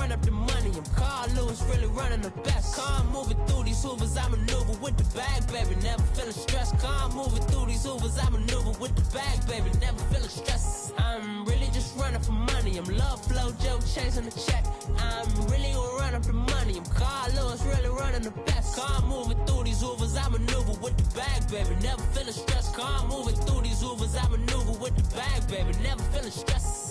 run up the money. I'm Carl Lewis, really running the best. Car moving through these Hoovers, I maneuver with the bag, baby. Never feeling stressed. Car moving through these Hoovers, I maneuver with the bag, baby. Never feeling stressed. I'm really just running for money. I'm Love Flow Joe chasing the check. I'm really gonna run up the money. I'm Carl Lewis, really running the best. Car moving through these Hoovers, I maneuver with the bag, baby. Never feeling stressed. Car moving through these Hoovers, I maneuver with the bag, baby. Never feeling stressed.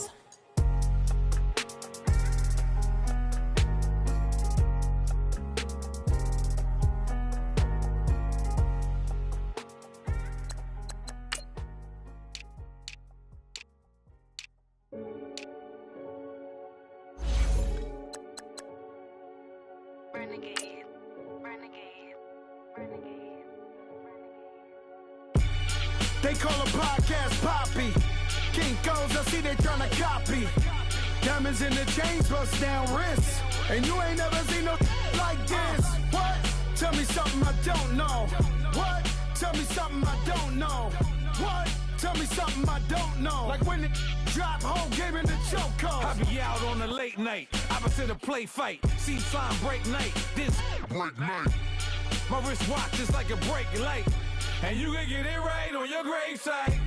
They call a podcast Poppy. Kinkos, I see they tryna copy. Diamonds in the chains, bust down wrists. And you ain't never seen no like this. What? Tell me something I don't know. What? Tell me something I don't know. What? Tell me something I don't know. Like when it drop, whole game in the chokehold. I be out on a late night, opposite a play fight. See slime break night, this break night. My wristwatch is like a break light. And you can get it right on your gravesite.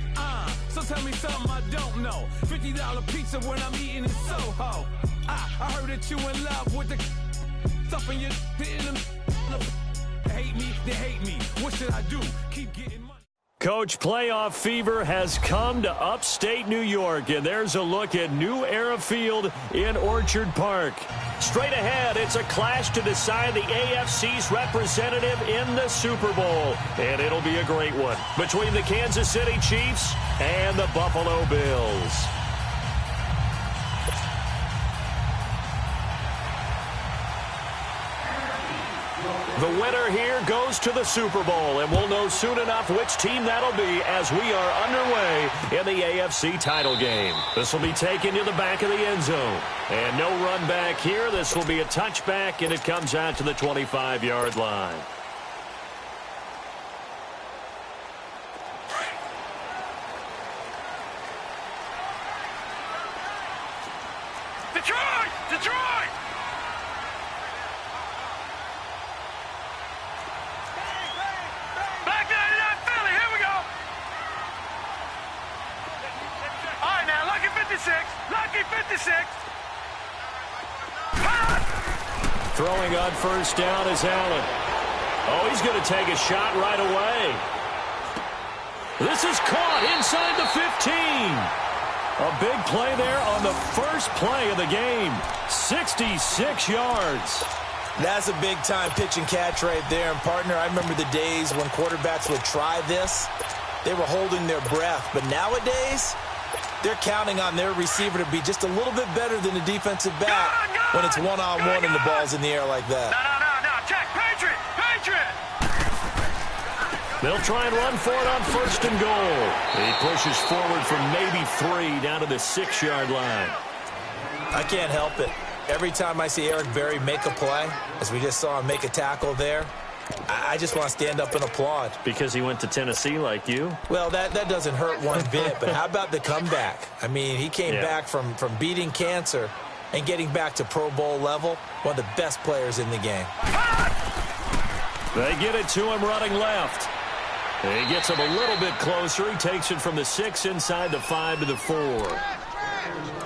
So tell me something I don't know. $50 pizza when I'm eating in Soho. I heard that you in love with the stuff in your hate me, they hate me. What should I do? Keep getting money. Coach, playoff fever has come to upstate New York, and there's a look at New Era Field in Orchard Park. Straight ahead, it's a clash to decide the AFC's representative in the Super Bowl, and it'll be a great one between the Kansas City Chiefs and the Buffalo Bills. The winner here goes to the Super Bowl, and we'll know soon enough which team that'll be as we are underway in the AFC title game. This will be taken to the back of the end zone. And no run back here. This will be a touchback, and it comes out to the 25-yard line. Detroit! Detroit! Back 99 Philly, here we go! All right, now, Lucky 56, Lucky 56. Throwing on first down is Allen. Oh, he's going to take a shot right away. This is caught inside the 15. A big play there on the first play of the game. 66 yards. That's a big-time pitch and catch right there. And, partner, I remember the days when quarterbacks would try this. They were holding their breath. But nowadays, they're counting on their receiver to be just a little bit better than the defensive back when it's one-on-one and the ball's in the air like that. No. Check. Patriot! Patriot! They'll try and run for it on first and goal. He pushes forward from maybe 3 down to the 6-yard line. I can't help it. Every time I see Eric Berry make a play, as we just saw him make a tackle there, I just want to stand up and applaud. Because he went to Tennessee like you? Well, that doesn't hurt one bit, but how about the comeback? I mean, he came back from beating cancer and getting back to Pro Bowl level, one of the best players in the game. They get it to him running left. He gets him a little bit closer. He takes it from the 6 inside the 5 to the 4.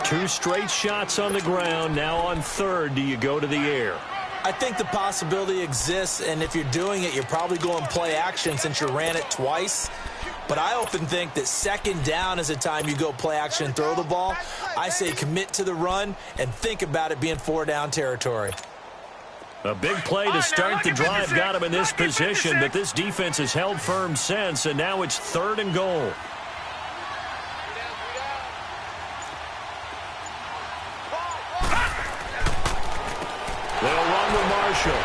2 straight shots on the ground. Now on third, do you go to the air? I think the possibility exists, and if you're doing it, you're probably going play action since you ran it twice. But I often think that second down is a time you go play action and throw the ball. I say commit to the run and think about it being 4-down territory. A big play to start the drive got him in this position, but this defense has held firm since, and now it's 3rd and goal. They'll run with Marshall.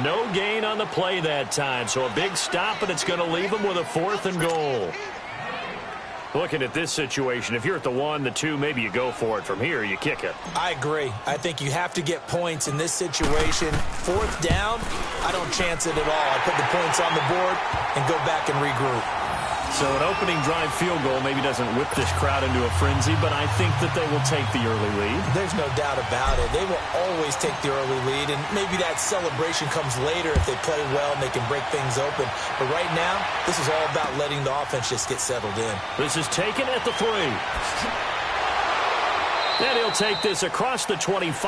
No gain on the play that time, so a big stop, and it's going to leave them with a 4th and goal. Looking at this situation, if you're at the 1, the 2, maybe you go for it. From here, you kick it. I agree. I think you have to get points in this situation. 4th down, I don't chance it at all. I put the points on the board and go back and regroup. So an opening drive field goal maybe doesn't whip this crowd into a frenzy, but I think that they will take the early lead. There's no doubt about it. They will always take the early lead, and maybe that celebration comes later if they play well and they can break things open. But right now, this is all about letting the offense just get settled in. This is taken at the 3. And he'll take this across the 25,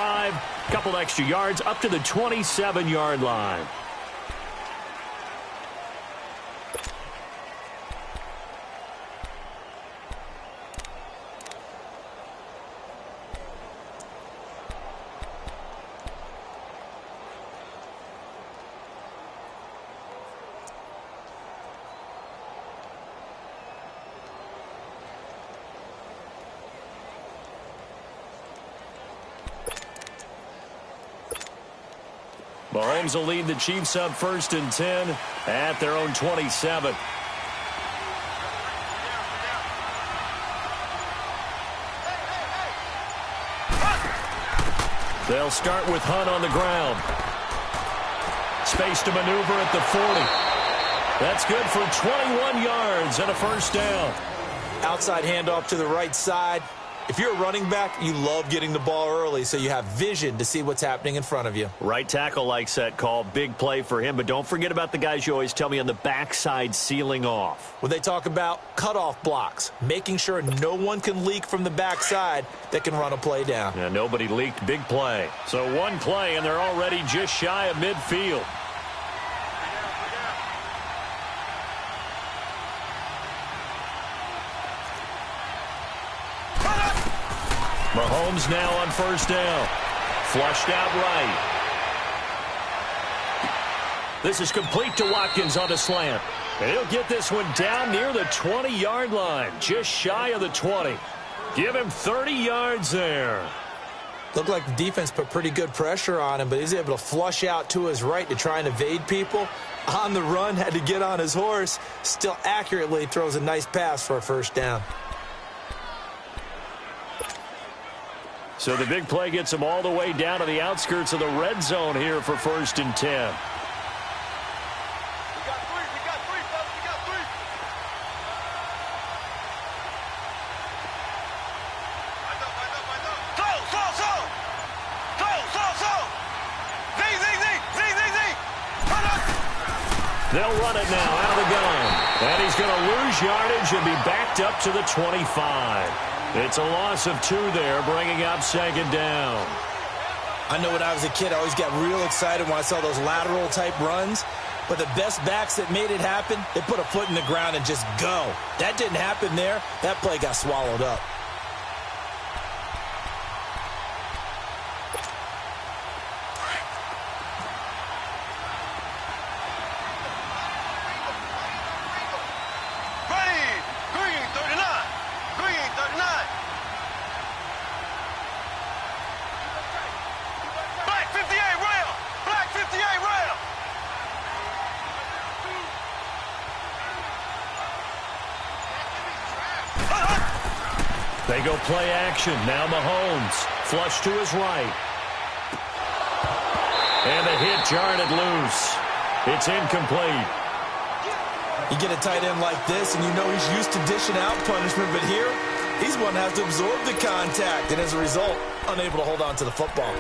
couple extra yards up to the 27-yard line. Mahomes will lead the Chiefs up 1st and 10 at their own 27. They'll start with Hunt on the ground. Space to maneuver at the 40. That's good for 21 yards and a first down. Outside handoff to the right side. If you're a running back, you love getting the ball early so you have vision to see what's happening in front of you. Right tackle likes that call. Big play for him. But don't forget about the guys you always tell me on the backside sealing off. When they talk about cutoff blocks, making sure no one can leak from the backside that can run a play down. Yeah, nobody leaked. Big play. So one play, and they're already just shy of midfield. Mahomes now on first down. Flushed out right. This is complete to Watkins on a slant. And he'll get this one down near the 20-yard line. Just shy of the 20. Give him 30 yards there. Looked like the defense put pretty good pressure on him, but he's able to flush out to his right to try and evade people. On the run, had to get on his horse. Still accurately throws a nice pass for a first down. So the big play gets him all the way down to the outskirts of the red zone here for 1st and 10. We got three, fellas. We got three. They'll run it now out of the gun. And he's going to lose yardage and be backed up to the 25. It's a loss of 2 there, bringing up 2nd down. I know when I was a kid, I always got real excited when I saw those lateral-type runs. But the best backs that made it happen, they put a foot in the ground and just go. That didn't happen there. That play got swallowed up. They go play action. Now Mahomes. Flush to his right. And the hit jarred it loose. It's incomplete. You get a tight end like this, and you know he's used to dishing out punishment, but here, he's one that has to absorb the contact, and as a result, unable to hold on to the football.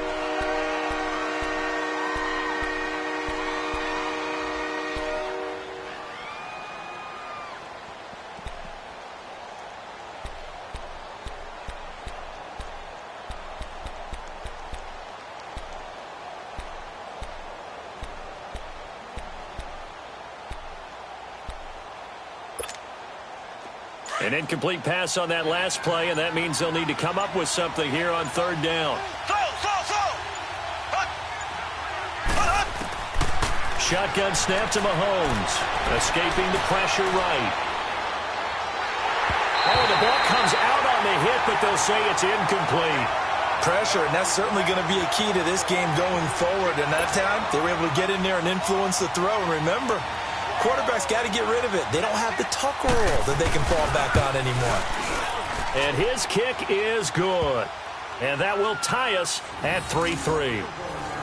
An incomplete pass on that last play, and that means they'll need to come up with something here on 3rd down. Shotgun snap to Mahomes. Escaping the pressure right. Oh, the ball comes out on the hit, but they'll say it's incomplete. Pressure, and that's certainly going to be a key to this game going forward. And that time, they were able to get in there and influence the throw. And remember, quarterbacks got to get rid of it. They don't have the tuck rule that they can fall back on anymore. And his kick is good. And that will tie us at 3-3.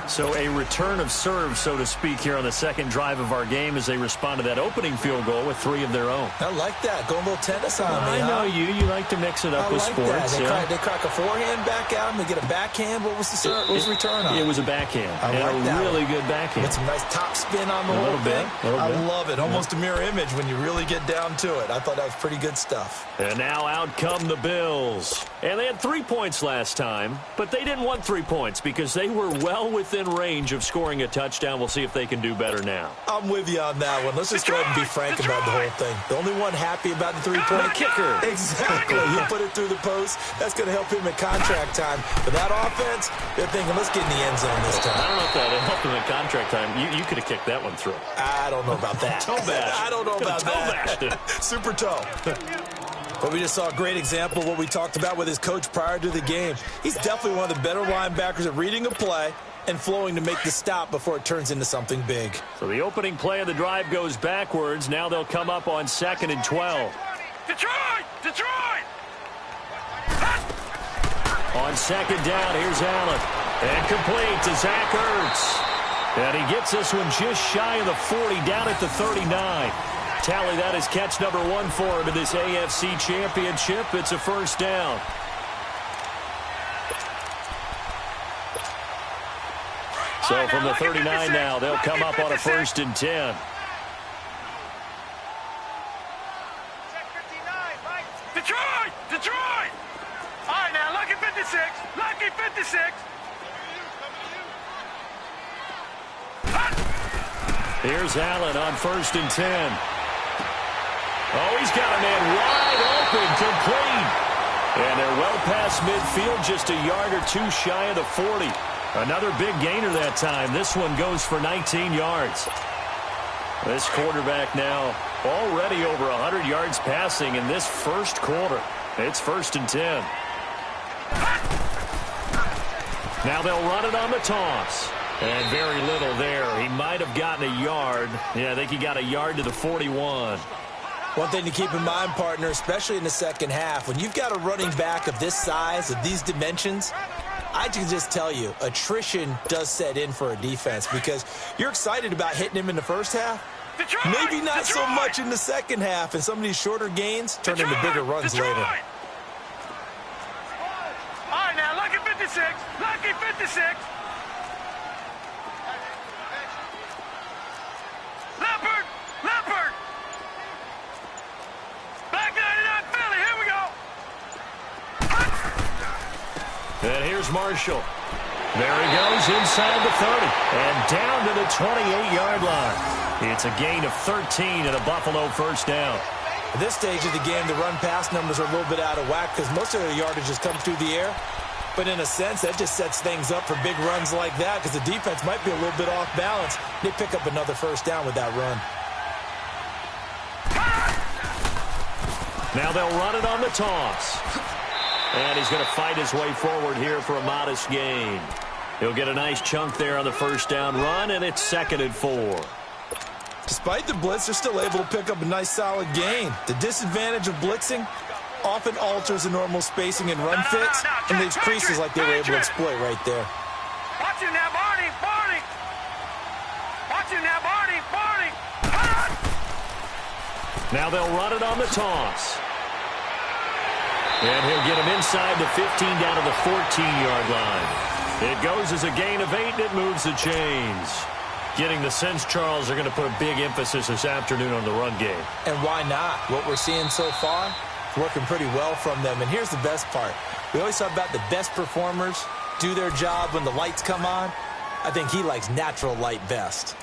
So a return of serve, so to speak, here on the second drive of our game as they respond to that opening field goal with 3 of their own. I like that. Going a little tennis on me, I know you. You like to mix it up with sports. They crack a forehand back out and they get a backhand. What was the serve? What was the return on? It was a backhand. A really good backhand. With some nice top spin on the whole thing. I love it. Almost a mirror image when you really get down to it. I thought that was pretty good stuff. And now out come the Bills. And they had 3 points last time, but they didn't want 3 points because they were well within range of scoring a touchdown. We'll see if they can do better now. I'm with you on that one. Let's just go ahead and be frank about the whole thing. The only one happy about the 3-point kicker. Exactly. He'll put it through the post. That's going to help him at contract time. But that offense, they're thinking, let's get in the end zone this time. I don't know if that helped him at contract time. You could have kicked that one through. I don't know about that. Toe bash. I don't know about that. Super toe. But we just saw a great example of what we talked about with his coach prior to the game. He's definitely one of the better linebackers at reading a play and flowing to make the stop before it turns into something big. So the opening play of the drive goes backwards. Now they'll come up on 2nd and 12. Detroit! Detroit! On 2nd down, here's Allen. And complete to Zach Ertz. And he gets this one just shy of the 40, down at the 39. Tally, that is catch number 1 for him in this AFC Championship. It's a first down. So from the 39 now, they'll come up on a 1st and 10. Detroit! Detroit! All right, now, lucky 56. Lucky 56. Here's Allen on 1st and 10. Oh, he's got a man wide open, complete. And they're well past midfield, just a yard or 2 shy of the 40. Another big gainer that time. This one goes for 19 yards. This quarterback now already over 100 yards passing in this first quarter. It's 1st and 10. Now they'll run it on the toss. And very little there. He might have gotten a yard. Yeah, I think he got a yard to the 41. One thing to keep in mind, partner, especially in the second half, when you've got a running back of this size, of these dimensions, I can just tell you, attrition does set in for a defense because you're excited about hitting him in the first half. Detroit! Maybe not so much in the second half, and some of these shorter gains turn into bigger runs later. All right, now, lucky 56. Lucky 56. Leopard! Leopard! Black 99 Philly, here we go! And here's Marshall. There he goes inside the 30 and down to the 28-yard line. It's a gain of 13 and a Buffalo first down. At this stage of the game, the run-pass numbers are a little bit out of whack because most of their yardage has come through the air. But in a sense, that just sets things up for big runs like that because the defense might be a little bit off balance. They pick up another first down with that run. Now they'll run it on the toss. And he's going to fight his way forward here for a modest gain. He'll get a nice chunk there on the first down run, and it's 2nd and 4. Despite the blitz, they're still able to pick up a nice solid gain. The disadvantage of blitzing often alters the normal spacing and run fits and leaves creases like they were able to exploit right there. Watch him now, Barney! Barney! Watch him now, Barney! Barney! Now they'll run it on the toss. And he'll get him inside the 15 down to the 14-yard line. It goes as a gain of 8, and it moves the chains. Getting the sense, Charles, are going to put a big emphasis this afternoon on the run game. And why not? What we're seeing so far, working pretty well from them. And here's the best part. We always talk about the best performers do their job when the lights come on. I think he likes natural light best.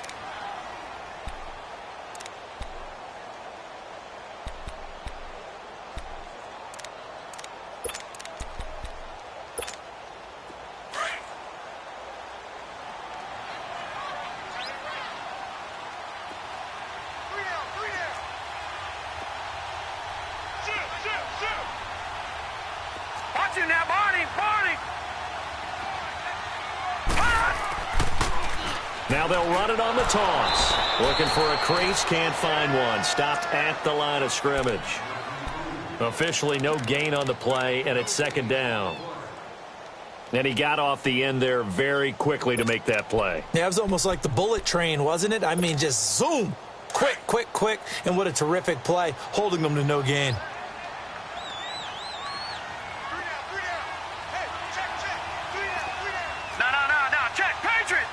Now they'll run it on the toss. Looking for a crease, can't find one. Stopped at the line of scrimmage. Officially no gain on the play, and it's 2nd down. And he got off the end there very quickly to make that play. Yeah, it was almost like the bullet train, wasn't it? I mean, just zoom. Quick, quick, quick. And what a terrific play, holding them to no gain. No, check. Patriot.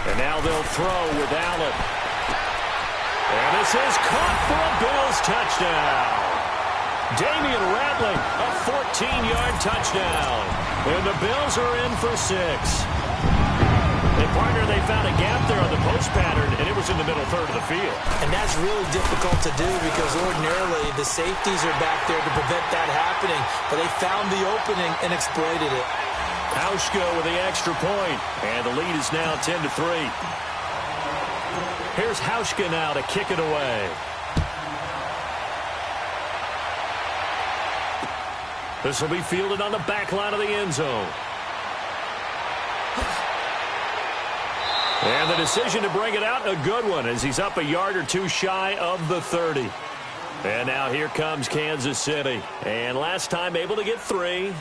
And now they'll throw with Allen. And this is caught for a Bills touchdown. Damian Rattling, a 14-yard touchdown. And the Bills are in for 6. And, partner, they found a gap there on the post pattern, and it was in the middle third of the field. And that's really difficult to do because ordinarily the safeties are back there to prevent that happening. But they found the opening and exploited it. Hauschka with the extra point, and the lead is now 10-3. Here's Hauschka now to kick it away. This will be fielded on the back line of the end zone. And the decision to bring it out, a good one, as he's up a yard or two shy of the 30. And now here comes Kansas City. And last time able to get 3.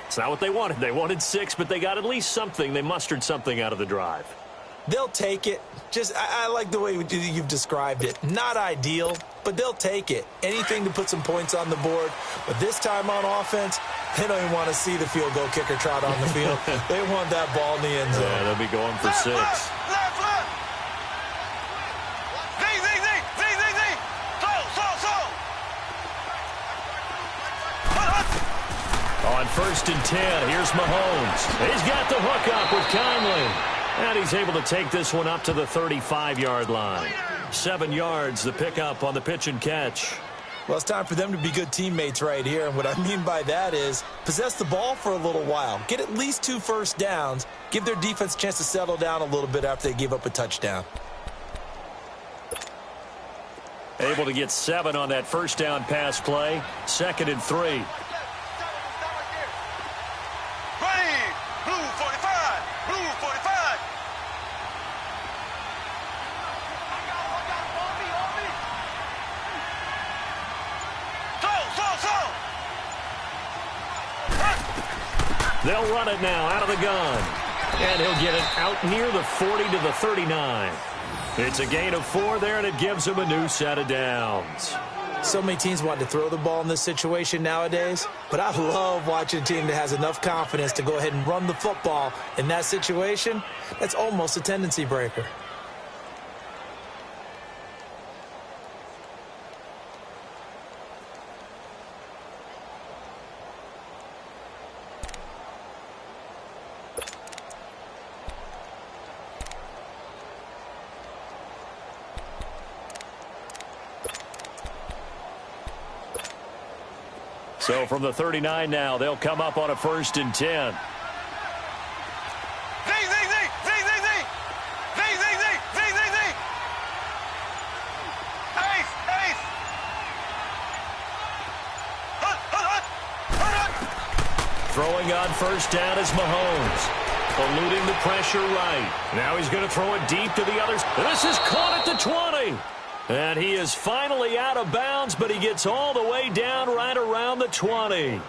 It's not what they wanted. They wanted 6, but they got at least something. They mustered something out of the drive. They'll take it. I like the way you've described it. Not ideal, but they'll take it. Anything to put some points on the board. But this time on offense, they don't even want to see the field goal kicker trot on the field. They want that ball in the end zone. Yeah, they'll be going for 6. Left. On 1st and 10, here's Mahomes. He's got the hook up with Conley. And he's able to take this one up to the 35-yard line. 7 yards, the pickup on the pitch and catch. Well, it's time for them to be good teammates right here. And what I mean by that is possess the ball for a little while. Get at least 2 first downs. Give their defense a chance to settle down a little bit after they give up a touchdown. Able to get 7 on that first down pass play. 2nd and 3. They'll run it now out of the gun. And he'll get it out near the 40 to the 39. It's a gain of 4 there, and it gives him a new set of downs. So many teams want to throw the ball in this situation nowadays, but I love watching a team that has enough confidence to go ahead and run the football in that situation. That's almost a tendency breaker. So from the 39 now, they'll come up on a 1st and 10. Throwing on 1st down is Mahomes. Eluding the pressure right. Now he's going to throw it deep to the others. This is caught at the 20. And he is finally out of bounds, but he gets all the way down right around the 20.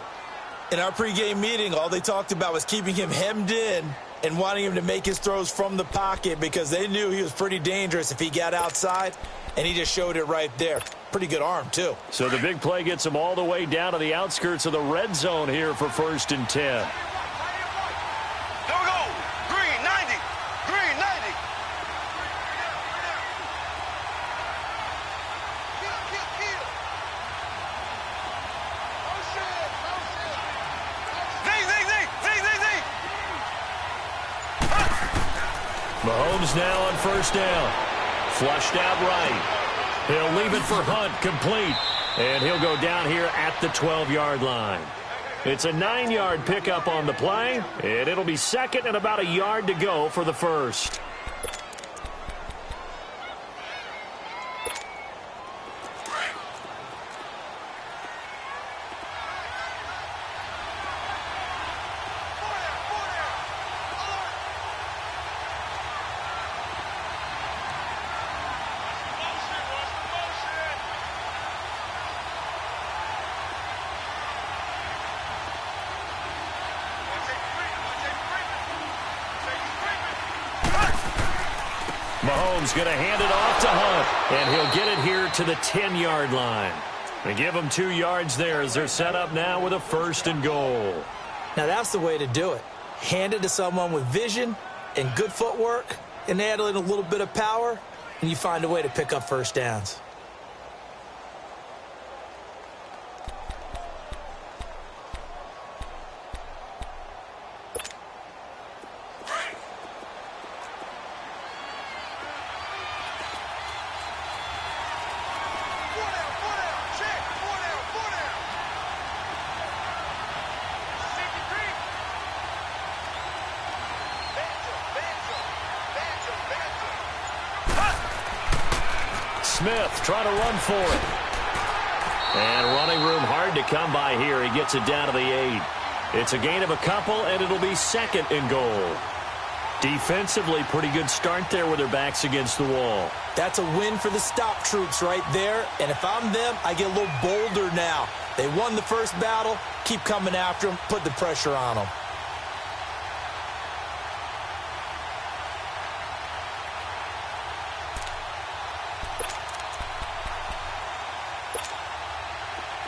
In our pregame meeting, all they talked about was keeping him hemmed in and wanting him to make his throws from the pocket because they knew he was pretty dangerous if he got outside, and he just showed it right there. Pretty good arm, too. So the big play gets him all the way down to the outskirts of the red zone here for 1st and 10. There we go. Green 90. Green 90. Mahomes now on 1st down. Flushed out right. He'll leave it for Hunt, complete. And he'll go down here at the 12-yard line. It's a 9-yard pickup on the play, and it'll be 2nd and about a yard to go for the 1st. Mahomes going to hand it off to Hunt, and he'll get it here to the 10-yard line. They give him 2 yards there as they're set up now with a 1st and goal. Now that's the way to do it. Hand it to someone with vision and good footwork, and add in a little bit of power, and you find a way to pick up first downs. Smith trying to run for it. And running room hard to come by here. He gets it down to the 8. It's a gain of a couple, and it'll be 2nd and goal. Defensively, pretty good start there with their backs against the wall. That's a win for the stop troops right there. And if I'm them, I get a little bolder now. They won the first battle. Keep coming after them. Put the pressure on them.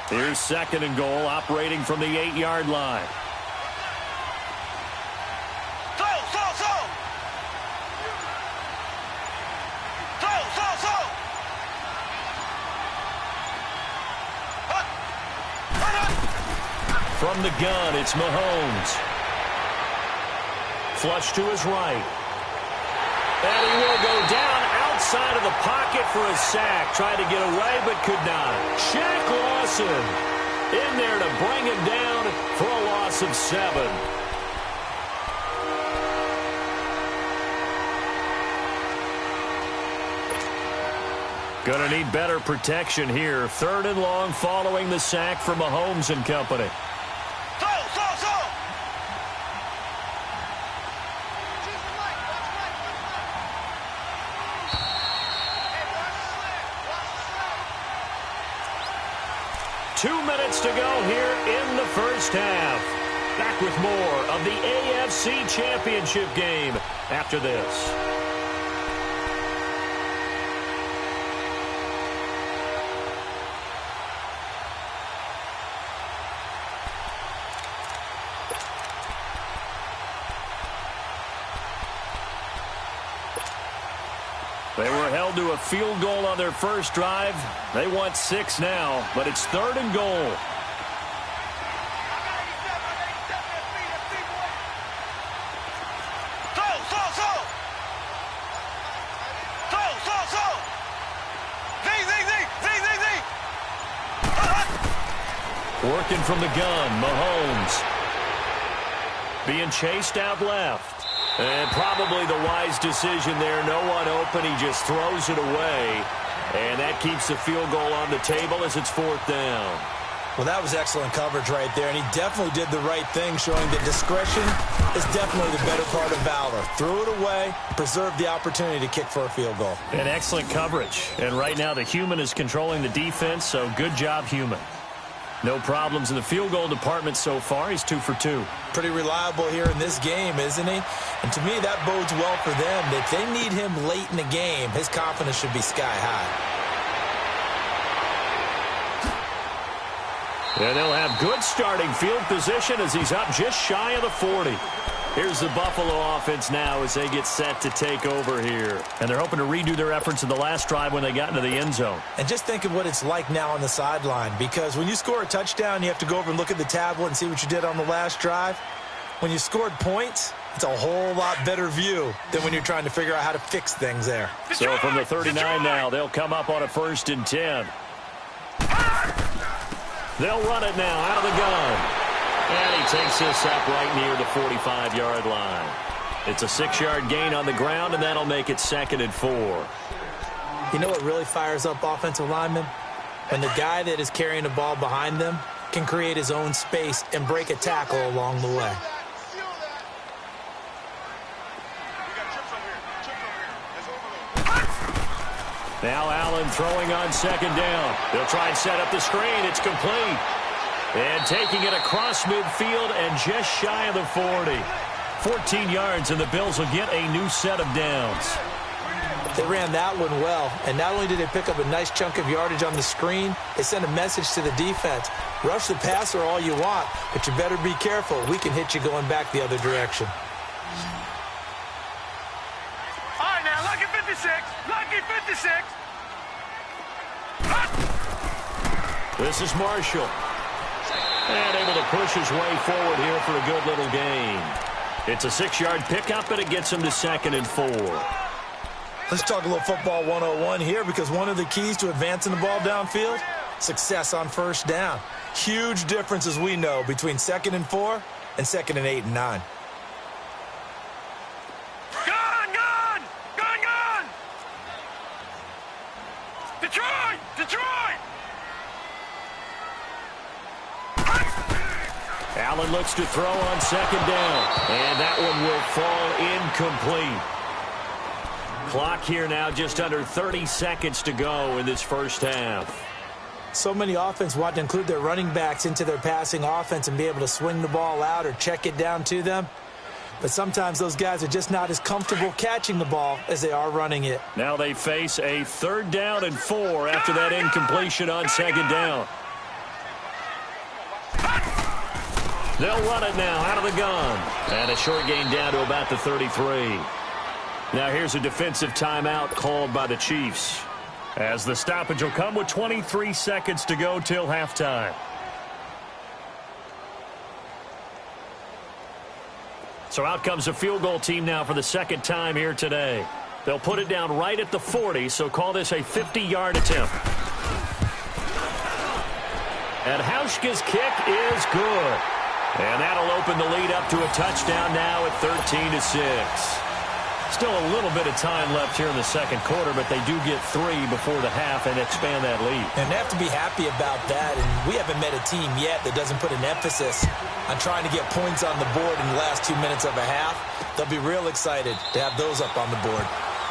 Here's 2nd and goal, operating from the 8-yard line. From the gun, it's Mahomes. Flush to his right. And he will go down outside of the pocket for a sack. Tried to get away, but could not. Shaq Lawson in there to bring him down for a loss of 7. Going to need better protection here. 3rd and long following the sack from Mahomes and company. To go here in the first half. Back with more of the AFC Championship game after this. They were held to a field goal on their first drive. They want 6 now, but it's 3rd and goal. Working from the gun, Mahomes. Being chased out left. And probably the wise decision there. No one open. He just throws it away. And that keeps the field goal on the table as it's 4th down. Well, that was excellent coverage right there. And he definitely did the right thing, showing that discretion is definitely the better part of valor. Threw it away, preserved the opportunity to kick for a field goal. And excellent coverage. And right now the human is controlling the defense, so good job, human. No problems in the field goal department so far. He's 2 for 2. Pretty reliable here in this game, isn't he? And to me, that bodes well for them. If they need him late in the game, his confidence should be sky high. And they'll have good starting field position as he's up just shy of the 40. Here's the Buffalo offense now as they get set to take over here. And they're hoping to redo their efforts in the last drive when they got into the end zone. And just think of what it's like now on the sideline, because when you score a touchdown, you have to go over and look at the tablet and see what you did on the last drive. When you scored points, it's a whole lot better view than when you're trying to figure out how to fix things there. So from the 39 now, they'll come up on a 1st and 10. They'll run it now out of the gun. And he takes this up right near the 45-yard line. It's a 6-yard gain on the ground, and that'll make it 2nd and 4. You know what really fires up offensive linemen? When the guy that is carrying the ball behind them can create his own space and break a tackle along the way. Now Allen throwing on 2nd down. They'll try and set up the screen. It's complete. And taking it across midfield and just shy of the 40. 14 yards, and the Bills will get a new set of downs. They ran that one well, and not only did they pick up a nice chunk of yardage on the screen, they sent a message to the defense. Rush the passer all you want, but you better be careful. We can hit you going back the other direction. All right, now, lucky 56. Lucky 56. This is Marshall. And able to push his way forward here for a good little gain. It's a 6-yard pickup, and it gets him to 2nd and 4. Let's talk a little football 101 here, because one of the keys to advancing the ball downfield, success on first down. Huge difference, as we know, between 2nd and 4 and 2nd and 8 and 9. Gun, gun! Gun, gun! Detroit! Detroit! Allen looks to throw on 2nd down, and that one will fall incomplete. Clock here now, just under 30 seconds to go in this first half. So many offense want to include their running backs into their passing offense and be able to swing the ball out or check it down to them. But sometimes those guys are just not as comfortable catching the ball as they are running it. Now they face a 3rd down and 4 after that incompletion on 2nd down. They'll run it now out of the gun. And a short gain down to about the 33. Now here's a defensive timeout called by the Chiefs, as the stoppage will come with 23 seconds to go till halftime. So out comes a field goal team now for the 2nd time here today. They'll put it down right at the 40, so call this a 50-yard attempt. And Hauschka's kick is good. And that'll open the lead up to a touchdown now at 13-6. Still a little bit of time left here in the 2nd quarter, but they do get 3 before the half and expand that lead. And they have to be happy about that. And we haven't met a team yet that doesn't put an emphasis on trying to get points on the board in the last 2 minutes of a half. They'll be real excited to have those up on the board.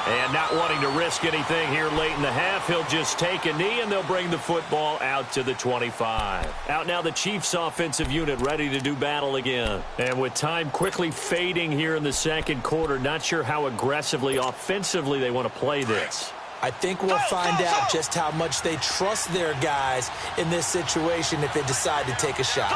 And not wanting to risk anything here late in the half, he'll just take a knee, and they'll bring the football out to the 25. Out now the Chiefs' offensive unit ready to do battle again. And with time quickly fading here in the 2nd quarter, not sure how aggressively, offensively they want to play this. I think we'll find out just how much they trust their guys in this situation if they decide to take a shot.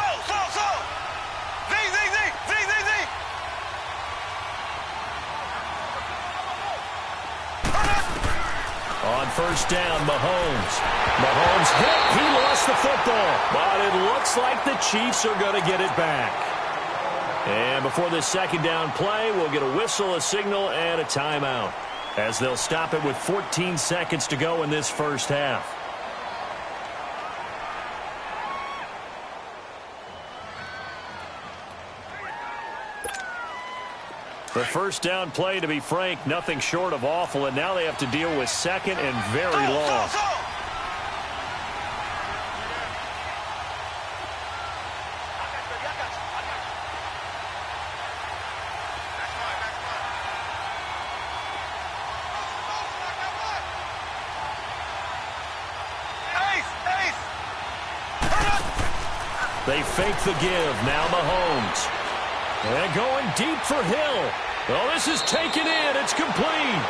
On 1st down, Mahomes. Mahomes hit. He lost the football. But it looks like the Chiefs are going to get it back. And before this 2nd down play, we'll get a whistle, a signal, and a timeout, as they'll stop it with 14 seconds to go in this first half. The 1st down play, to be frank, nothing short of awful, and now they have to deal with 2nd and very long. They fake the give. Now Mahomes. And going deep for Hill. Well, this is taken in. It's complete.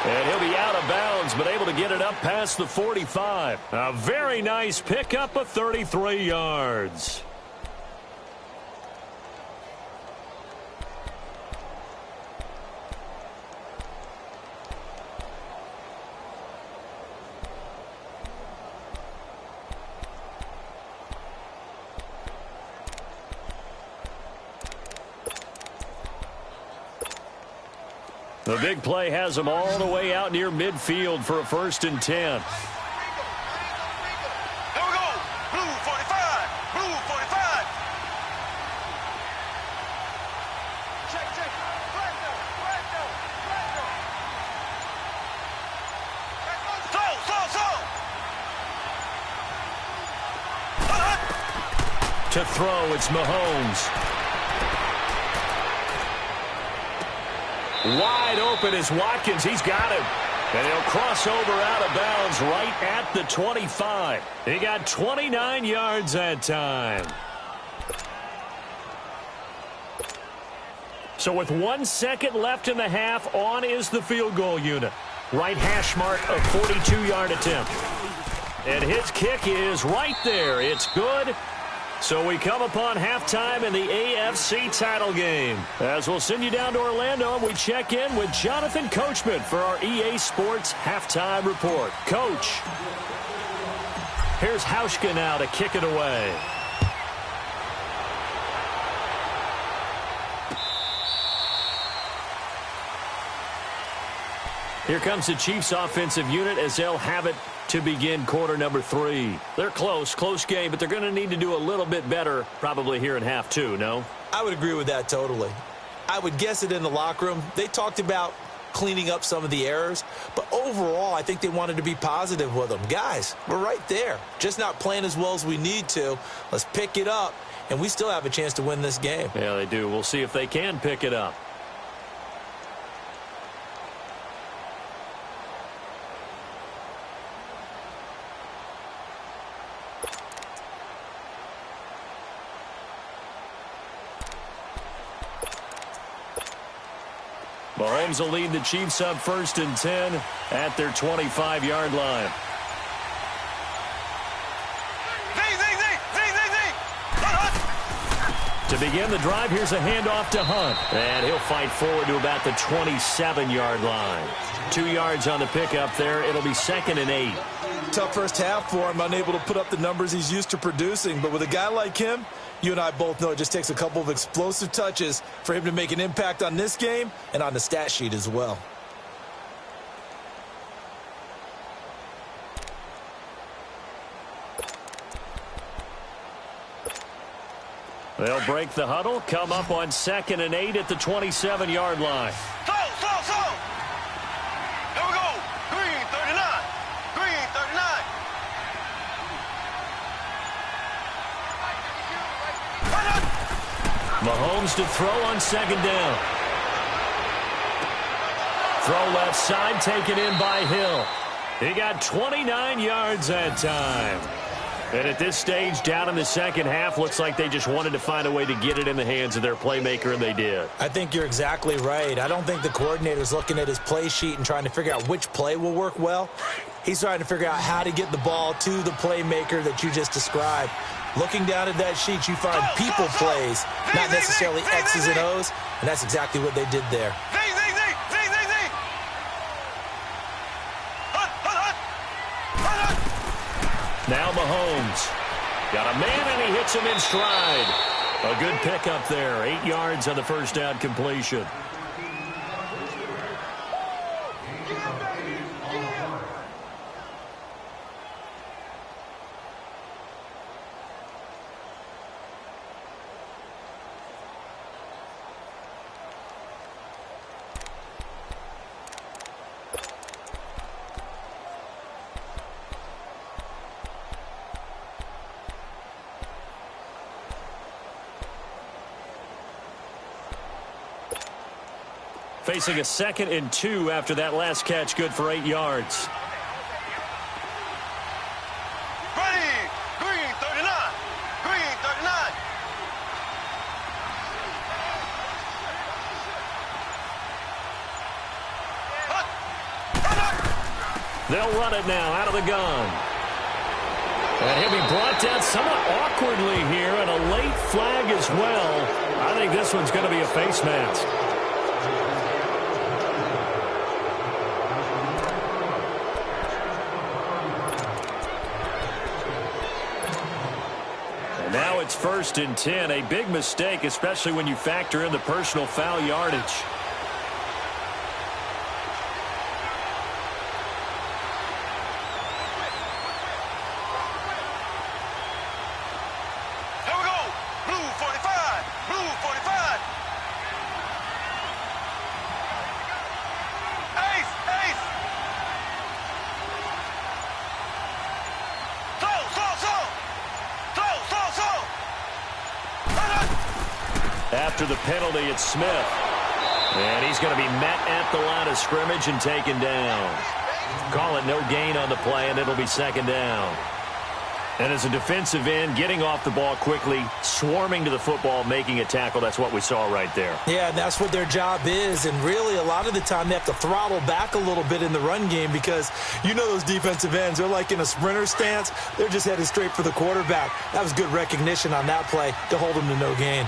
And he'll be out of bounds, but able to get it up past the 45. A very nice pickup of 33 yards. The big play has them all the way out near midfield for a 1st and 10. Here we go. Blue 45. Blue 45. Check. To throw, it's Mahomes. Wide open is Watkins. He's got him. And he'll cross over out of bounds right at the 25. He got 29 yards that time. So with 1 second left in the half, on is the field goal unit. Right hash mark, a 42-yard attempt. And his kick is right there. It's good. So we come upon halftime in the AFC title game. As we'll send you down to Orlando, and we check in with Jonathan Coachman for our EA Sports Halftime Report. Coach, here's Hauschka now to kick it away. Here comes the Chiefs offensive unit as they'll have it to begin quarter number 3. They're close game, but they're going to need to do a little bit better probably here in half 2, no? I would agree with that totally. I would guess it in the locker room. They talked about cleaning up some of the errors, but overall I think they wanted to be positive with them. Guys, we're right there. Just not playing as well as we need to. Let's pick it up, and we still have a chance to win this game. Yeah, they do. We'll see if they can pick it up. Mahomes will lead the Chiefs up 1st and 10 at their 25-yard line. To begin the drive, here's a handoff to Hunt. And he'll fight forward to about the 27-yard line. 2 yards on the pickup there. It'll be 2nd and 8. Tough first half for him, unable to put up the numbers he's used to producing. But with a guy like him, you and I both know it just takes a couple of explosive touches for him to make an impact on this game and on the stat sheet as well. They'll break the huddle, come up on 2nd and 8 at the 27-yard line. Slow. Here we go. Green 39. Green 39. Mahomes to throw on 2nd down. Throw left side, taken in by Hill. He got 29 yards that time. And at this stage, down in the second half, looks like they just wanted to find a way to get it in the hands of their playmaker, and they did. I think you're exactly right. I don't think the coordinator's looking at his play sheet and trying to figure out which play will work well. He's trying to figure out how to get the ball to the playmaker that you just described. Looking down at that sheet, you find people plays, not necessarily X's and O's, and that's exactly what they did there. Now Mahomes. Got a man, and he hits him in stride. A good pickup there. 8 yards on the first down completion. Facing a 2nd and 2 after that last catch, good for 8 yards. Ready. Green 39. Green 39. They'll run it now out of the gun. And he'll be brought down somewhat awkwardly here, and a late flag as well. I think this one's going to be a face mask. Now it's 1st and 10, a big mistake, especially when you factor in the personal foul yardage. Here we go. Blue 45. Blue 45. Ace. Slow. After the penalty, it's Smith. And he's going to be met at the line of scrimmage and taken down. Call it no gain on the play, and it'll be 2nd down. And as a defensive end, getting off the ball quickly, swarming to the football, making a tackle, that's what we saw right there. Yeah, and that's what their job is. And really, a lot of the time, they have to throttle back a little bit in the run game because you know those defensive ends, they're like in a sprinter stance. They're just headed straight for the quarterback. That was good recognition on that play to hold them to no gain.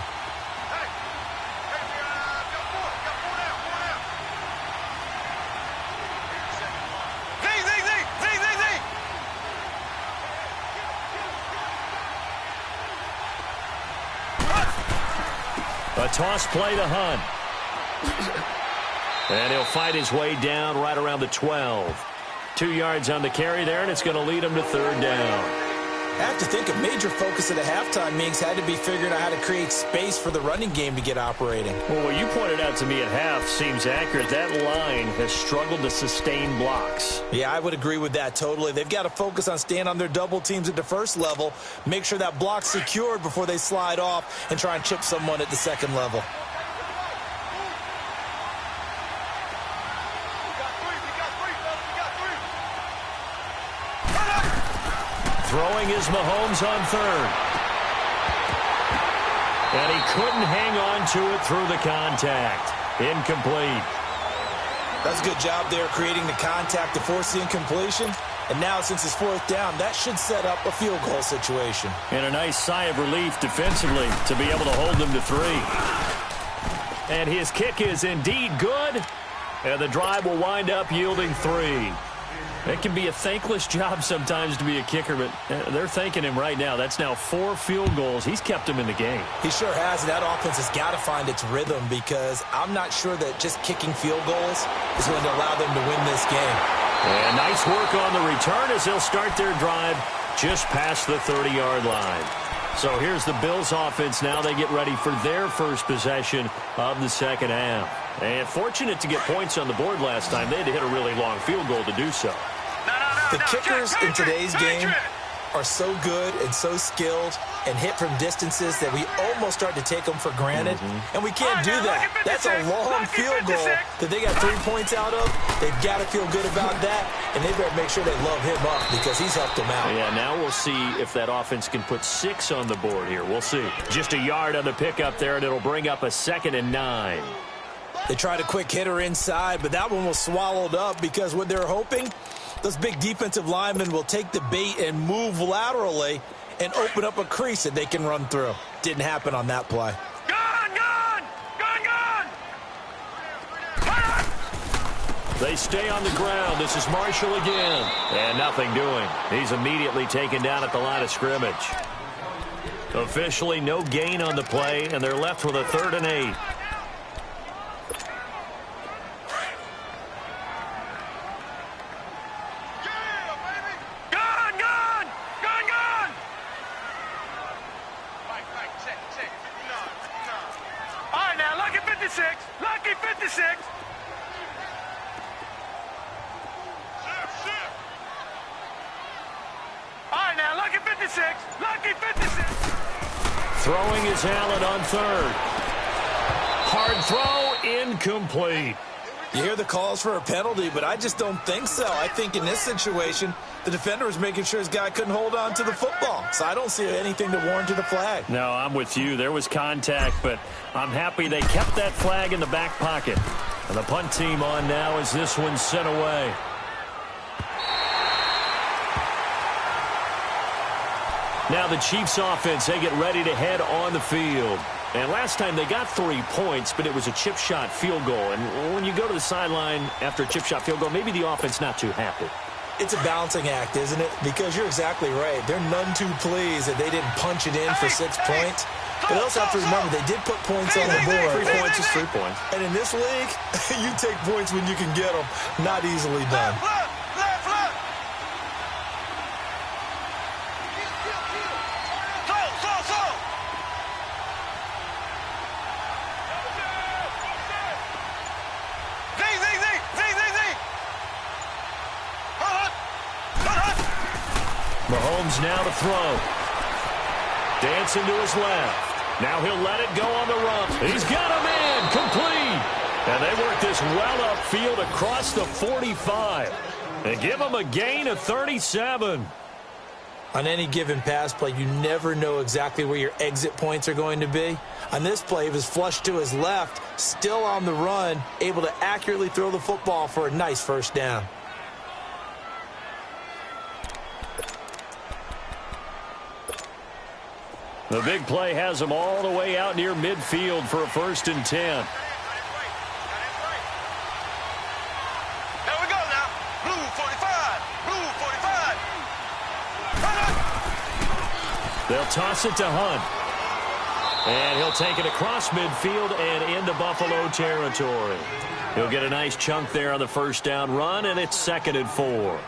A toss play to Hunt. And he'll fight his way down right around the 12. 2 yards on the carry there, and it's going to lead him to third down. I have to think a major focus at a halftime meetings had to be figuring out how to create space for the running game to get operating. Well, what you pointed out to me at half seems accurate. That line has struggled to sustain blocks. Yeah, I would agree with that totally. They've got to focus on staying on their double teams at the first level, make sure that block's secured before they slide off and try and chip someone at the second level. Throwing is Mahomes on third. And he couldn't hang on to it through the contact. Incomplete. That's a good job there creating the contact to force the incompletion. And now since it's fourth down, that should set up a field goal situation. And a nice sigh of relief defensively to be able to hold them to 3. And his kick is indeed good. And the drive will wind up yielding 3. It can be a thankless job sometimes to be a kicker, but they're thanking him right now. That's now 4 field goals. He's kept him in the game. He sure has. That offense has got to find its rhythm because I'm not sure that just kicking field goals is going to allow them to win this game. And nice work on the return as they'll start their drive just past the 30-yard line. So here's the Bills offense now. They get ready for their first possession of the second half. And fortunate to get points on the board last time. They had to hit a really long field goal to do so. The kickers in today's game are so good and so skilled and hit from distances that we almost start to take them for granted. And we can't do that. That's a long field goal that they got 3 points out of. They've got to feel good about that, and they better make sure they love him up because he's helped them out. Yeah, now we'll see if that offense can put 6 on the board here. We'll see. Just a yard on the pickup there, and it'll bring up a 2nd and 9. They tried a quick hitter inside, but that one was swallowed up because what they're hoping, those big defensive linemen will take the bait and move laterally and open up a crease that they can run through. Didn't happen on that play. Gone! They stay on the ground. This is Marshall again. And nothing doing. He's immediately taken down at the line of scrimmage. Officially no gain on the play, and they're left with a 3rd and 8. Lucky 56. All right, now, lucky 56. Lucky 56. Throwing is Allen on 3rd. Hard throw, incomplete. You hear the calls for a penalty, but I just don't think so. I think in this situation, the defender was making sure his guy couldn't hold on to the football. So I don't see anything to warrant the flag. No, I'm with you. There was contact, but I'm happy they kept that flag in the back pocket. And the punt team on now as this one's sent away. Now the Chiefs offense, they get ready to head on the field. And last time they got 3 points, but it was a chip shot field goal. And when you go to the sideline after a chip shot field goal, maybe the offense not too happy. It's a balancing act, isn't it? Because you're exactly right. They're none too pleased that they didn't punch it in for 6 points. But they also have to remember they did put points on the board. 3 points is 3 points. And in this league, you take points when you can get them. Not easily done. Mahomes now to throw. Dancing to his left. Now he'll let it go on the run. He's got a man complete. And they work this well upfield across the 45. And give him a gain of 37. On any given pass play, you never know exactly where your exit points are going to be. On this play, he was flushed to his left, still on the run, able to accurately throw the football for a nice first down. The big play has him all the way out near midfield for a 1st and 10. Here we go now. Blue 45. Blue 45. They'll toss it to Hunt. And he'll take it across midfield and into Buffalo territory. He'll get a nice chunk there on the first down run, and it's 2nd and 4.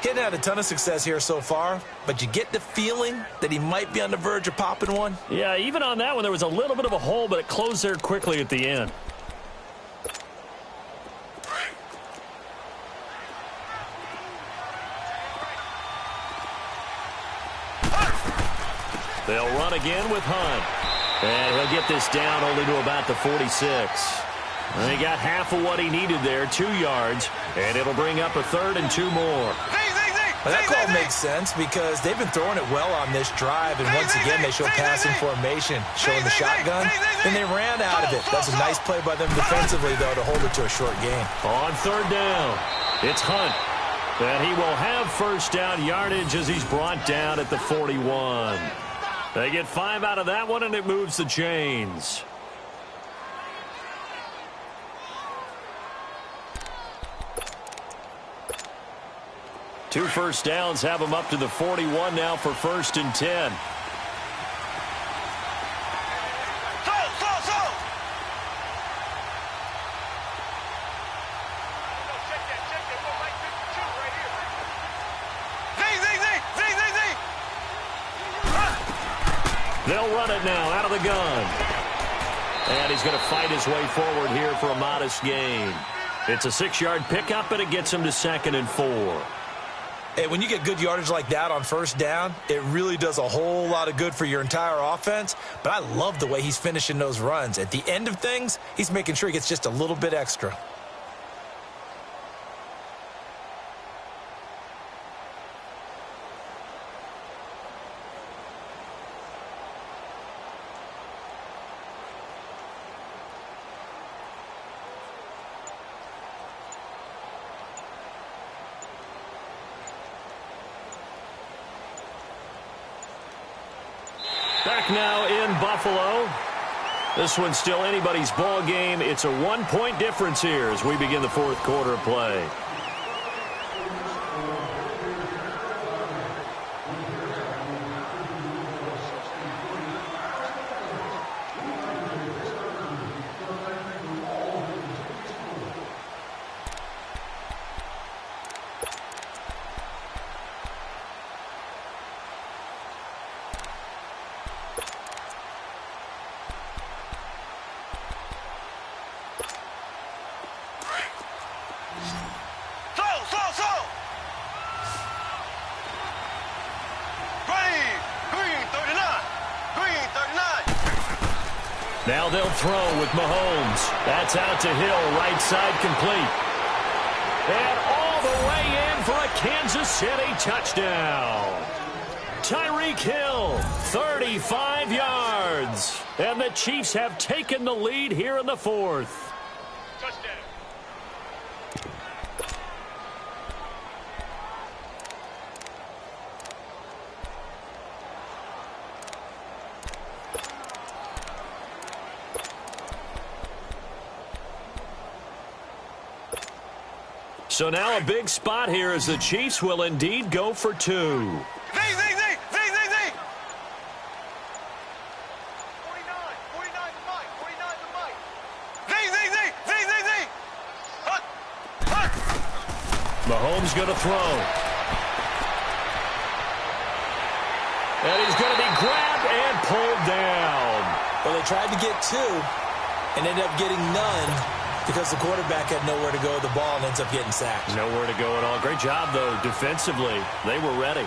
He hadn't had a ton of success here so far, but you get the feeling that he might be on the verge of popping one. Yeah, even on that one, there was a little bit of a hole, but it closed there quickly at the end. They'll run again with Hunt. And he'll get this down only to about the 46. And he got half of what he needed there, 2 yards. And it'll bring up a 3rd and 2 more. Well, that call makes sense because they've been throwing it well on this drive. And once again, they show passing formation, showing the shotgun. And they ran out of it. That's a nice play by them defensively, though, to hold it to a short game. On 3rd down, it's Hunt. And he will have first down yardage as he's brought down at the 41. They get 5 out of that one, and it moves the chains. Two first downs have them up to the 41 now for 1st and 10. They'll run it now out of the gun. And he's going to fight his way forward here for a modest gain. It's a 6-yard pickup, and it gets him to 2nd and 4. Hey, when you get good yardage like that on first down, it really does a whole lot of good for your entire offense. But I love the way he's finishing those runs. At the end of things, he's making sure he gets just a little bit extra. Back now in Buffalo. This one's still anybody's ball game. It's a 1-point difference here as we begin the 4th quarter of play. Now they'll throw with Mahomes. That's out to Hill, right side complete. And all the way in for a Kansas City touchdown. Tyreek Hill, 35 yards. And the Chiefs have taken the lead here in the 4th. Touchdown. So now a big spot here as the Chiefs will indeed go for 2. Z. 49 to Mike. 49 to Mike. Z. Hunt. Mahomes going to throw. And he's going to be grabbed and pulled down. Well, they tried to get 2 and ended up getting none because the quarterback had nowhere to go with the ball and ends up getting sacked. Nowhere to go at all. Great job, though, defensively. They were ready.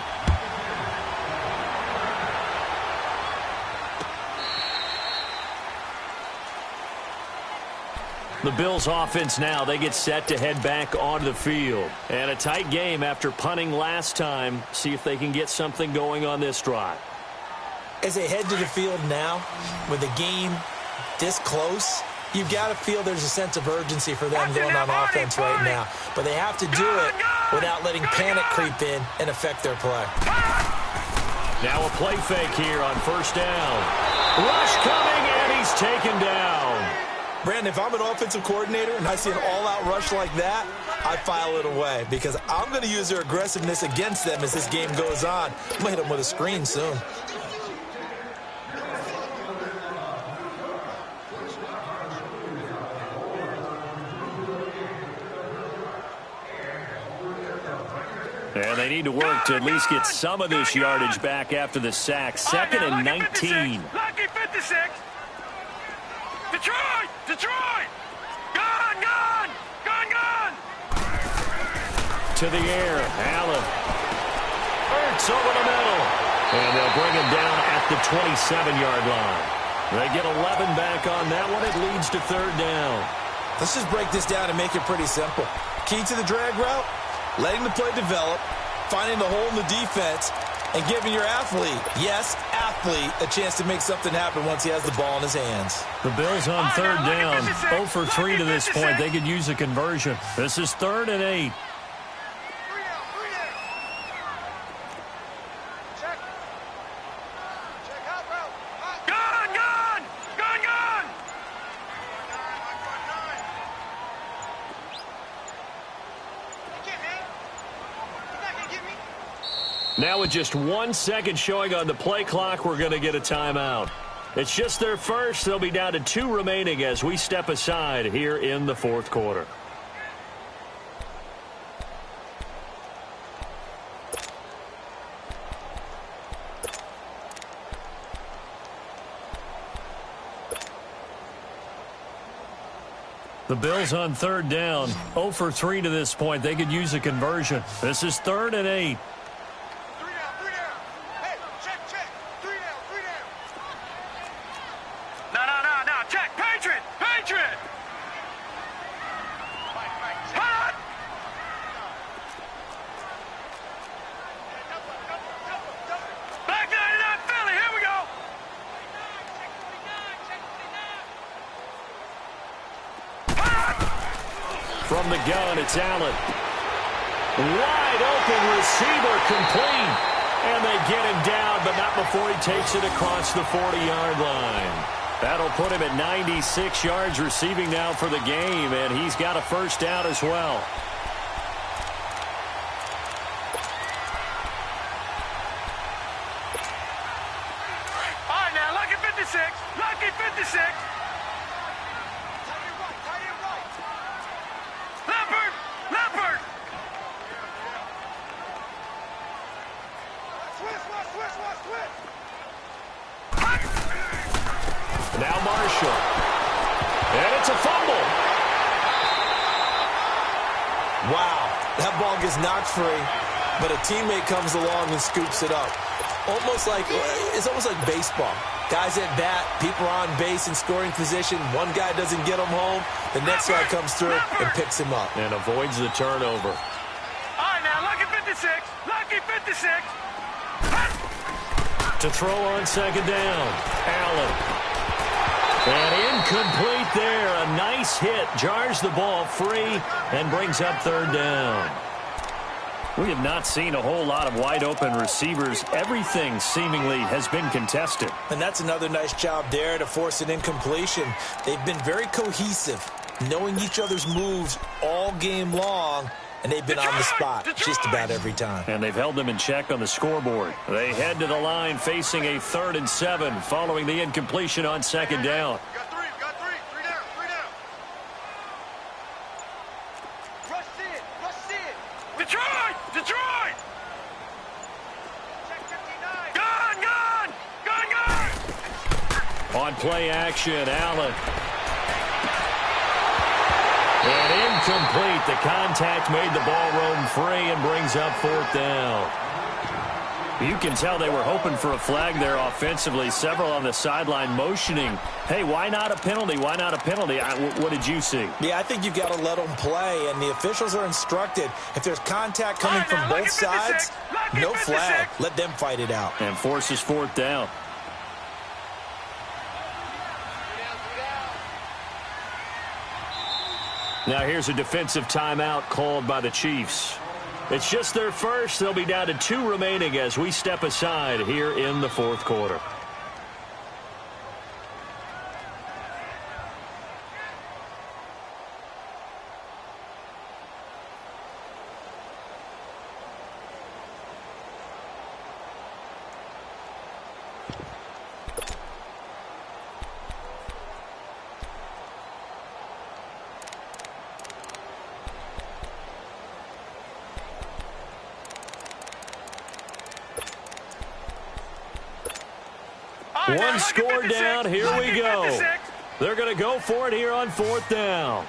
The Bills offense now, they get set to head back onto the field. And a tight game after punting last time. See if they can get something going on this drive. As they head to the field now, with the game this close, you've got to feel there's a sense of urgency for them going on offense right now. But they have to do it without letting panic creep in and affect their play. Now a play fake here on first down. Rush coming, and he's taken down. Brandon, if I'm an offensive coordinator and I see an all-out rush like that, I file it away because I'm going to use their aggressiveness against them as this game goes on. I'm going to hit them with a screen soon. And they need to work to at least get some of this yardage back after the sack. 2nd and 19. Lucky 56. Detroit! Detroit! Gone! Gone! Gone! Gone! To the air. Allen. Hurts over the middle. And they'll bring him down at the 27-yard line. They get 11 back on that one. It leads to 3rd down. Let's just break this down and make it pretty simple. Key to the drag route, letting the play develop, finding the hole in the defense, and giving your athlete, yes, athlete, a chance to make something happen once he has the ball in his hands. The Bills on 3rd down, 0 for 3 to this point. They could use a conversion. This is 3rd and 8. Now with just 1 second showing on the play clock, we're going to get a timeout. It's just their first. They'll be down to 2 remaining as we step aside here in the 4th quarter. The Bills on 3rd down, 0 for 3 to this point. They could use a conversion. This is 3rd and 8. From the gun, it's Allen. Wide open receiver, complete. And they get him down, but not before he takes it across the 40-yard line. That'll put him at 96 yards receiving now for the game, and he's got a first down as well. All right, now, lucky 56. Lucky 56. Now Marshall. And it's a fumble. Wow, that ball gets knocked free, but a teammate comes along and scoops it up. It's almost like baseball. Guys at bat, people are on base in scoring position. One guy doesn't get him home. The next guy comes through and picks him up. And avoids the turnover. All right, now, lucky 56. Lucky 56. To throw on 2nd down. Allen. And incomplete there. A nice hit. Jars the ball free and brings up 3rd down. We have not seen a whole lot of wide open receivers. Everything seemingly has been contested. And that's another nice job there to force an incompletion. They've been very cohesive, knowing each other's moves all game long, and they've been on the spot just about every time. And they've held them in check on the scoreboard. They head to the line facing a 3rd and 7 following the incompletion on 2nd down. Got three. 3 down. Rush it. Detroit! Check 59. Gone! On play action, Allen. And incomplete. The contact made the ball roam free and brings up 4th down. You can tell they were hoping for a flag there offensively. Several on the sideline motioning, hey, why not a penalty? Why not a penalty? What did you see? Yeah, I think you've got to let them play, and the officials are instructed. If there's contact coming from both sides, no flag. Let them fight it out. And forces fourth down. Now here's a defensive timeout called by the Chiefs. It's just their first. They'll be down to 2 remaining as we step aside here in the fourth quarter. One score down. Here we go. They're going to go for it here on fourth down.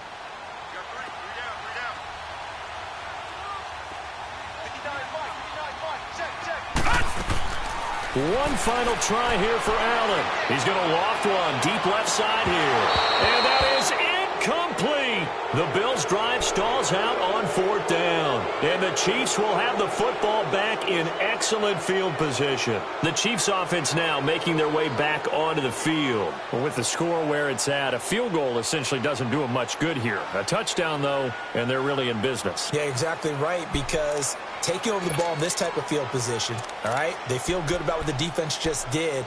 One final try here for Allen. He's going to loft one deep left side here. And that is incomplete. The Bills' drive stalls out on fourth down. And the Chiefs will have the football back in excellent field position. The Chiefs' offense now making their way back onto the field. With the score where it's at, a field goal essentially doesn't do them much good here. A touchdown, though, and they're really in business. Yeah, exactly right, because taking over the ball in this type of field position, all right, they feel good about what the defense just did.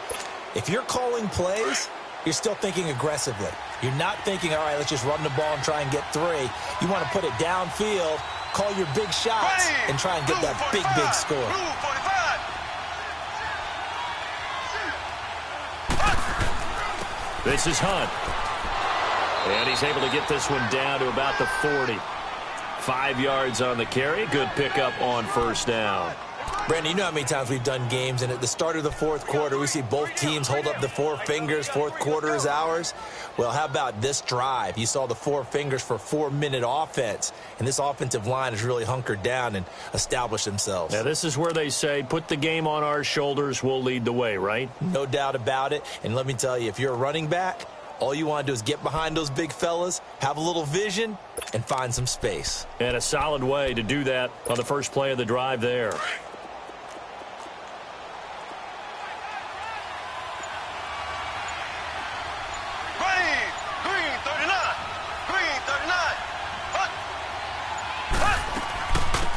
If you're calling plays, you're still thinking aggressively. You're not thinking, all right, let's just run the ball and try and get 3. You want to put it downfield, call your big shots, and try and get that big score. This is Hunt. And he's able to get this one down to about the 40. 5 yards on the carry. Good pickup on first down. Brandon, you know how many times we've done games, and at the start of the fourth quarter, we see both teams hold up the 4 fingers. Fourth quarter is ours. Well, how about this drive? You saw the 4 fingers for 4-minute offense, and this offensive line has really hunkered down and established themselves. Now, this is where they say, put the game on our shoulders, we'll lead the way, right? No doubt about it. And let me tell you, if you're a running back, all you want to do is get behind those big fellas, have a little vision, and find some space. And a solid way to do that on the first play of the drive there.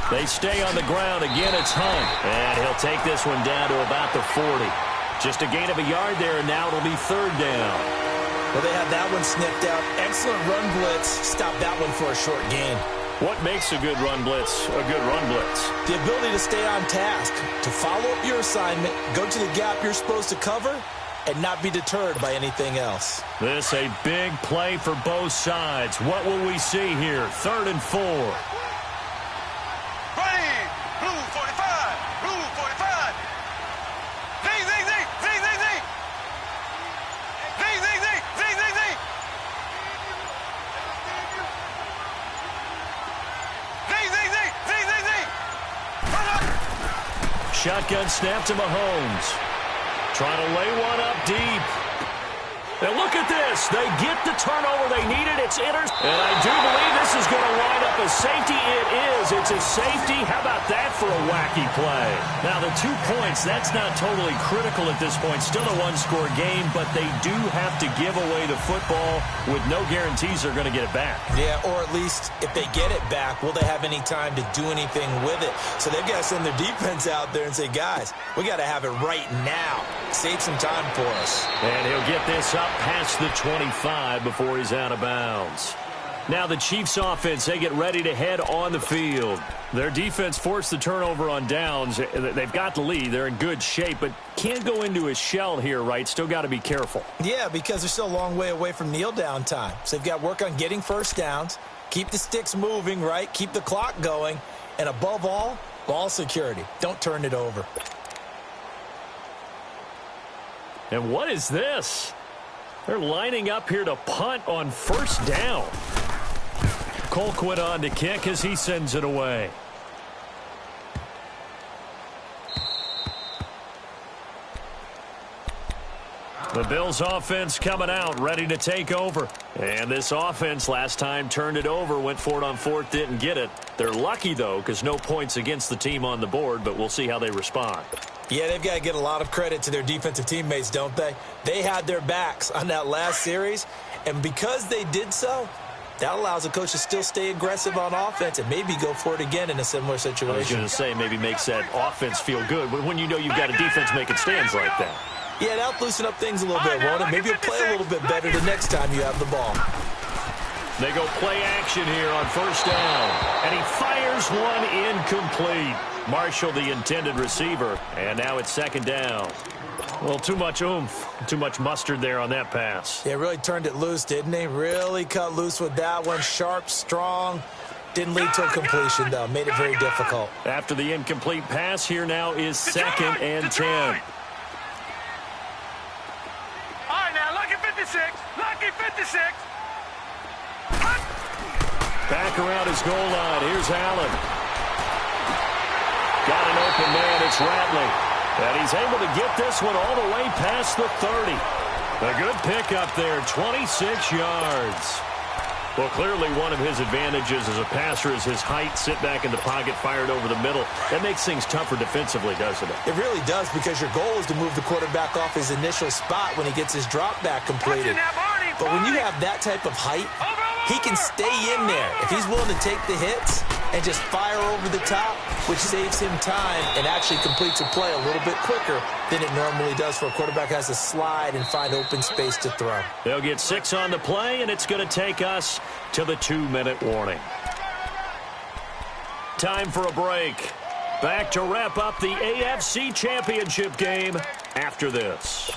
They stay on the ground. Again, it's Hunt. And he'll take this one down to about the 40. Just a gain of a yard there, and now it'll be third down. Well, they had that one sniffed out. Excellent run blitz. Stop that one for a short gain. What makes a good run blitz a good run blitz? The ability to stay on task, to follow up your assignment, go to the gap you're supposed to cover, and not be deterred by anything else. This a big play for both sides. What will we see here? 3rd and 4. Shotgun snap to Mahomes. Trying to lay one up deep. And look at this. They get the turnover they needed. It's And I do believe this is going to wind up a safety. It is. It's a safety. How about that for a wacky play? Now, the 2 points, that's not totally critical at this point. Still a one-score game, but they do have to give away the football with no guarantees they're going to get it back. Yeah, or at least if they get it back, will they have any time to do anything with it? So they've got to send their defense out there and say, guys, we got to have it right now. Save some time for us. And he'll get this up past the 25 before he's out of bounds. Now the Chiefs offense, they get ready to head on the field. Their defense forced the turnover on downs. They've got the lead. They're in good shape, but can't go into a shell here, right? Still got to be careful. Yeah, because they're still a long way away from kneel down time. So they've got to work on getting first downs, keep the sticks moving, right? Keep the clock going. And above all, ball security. Don't turn it over. And what is this? They're lining up here to punt on first down. Colquitt on to kick as he sends it away. The Bills offense coming out, ready to take over. And this offense last time turned it over, went for it on fourth, didn't get it. They're lucky, though, because no points against the team on the board, but we'll see how they respond. Yeah, they've got to get a lot of credit to their defensive teammates, don't they? They had their backs on that last series, and because they did so, that allows the coach to still stay aggressive on offense and maybe go for it again in a similar situation. I was going to say, maybe makes that offense feel good when you know you've got a defense making stands like that. Yeah, that'll loosen up things a little bit, won't it? Maybe you'll play a little bit better the next time you have the ball. They go play action here on first down. And he fires one incomplete. Marshall, the intended receiver. And now it's second down. Well, too much oomph, too much mustard there on that pass. Yeah, really turned it loose, didn't he? Really cut loose with that one. Sharp, strong. Didn't lead to a completion, though. Made it very difficult. After the incomplete pass, here now is second and 10. Lucky 56. Back around his goal line. Here's Allen. Got an open man. It's Ratley. And he's able to get this one all the way past the 30. A good pickup there. 26 yards. Well, clearly one of his advantages as a passer is his height. Sit back in the pocket, fired over the middle. That makes things tougher defensively, doesn't it? It really does, because your goal is to move the quarterback off his initial spot when he gets his drop back completed. But when you have that type of height, he can stay in there. If he's willing to take the hits and just fire over the top, which saves him time and actually completes a play a little bit quicker than it normally does for a quarterback who has to slide and find open space to throw. They'll get 6 on the play, and it's going to take us to the 2-minute warning. Time for a break. Back to wrap up the AFC Championship game after this.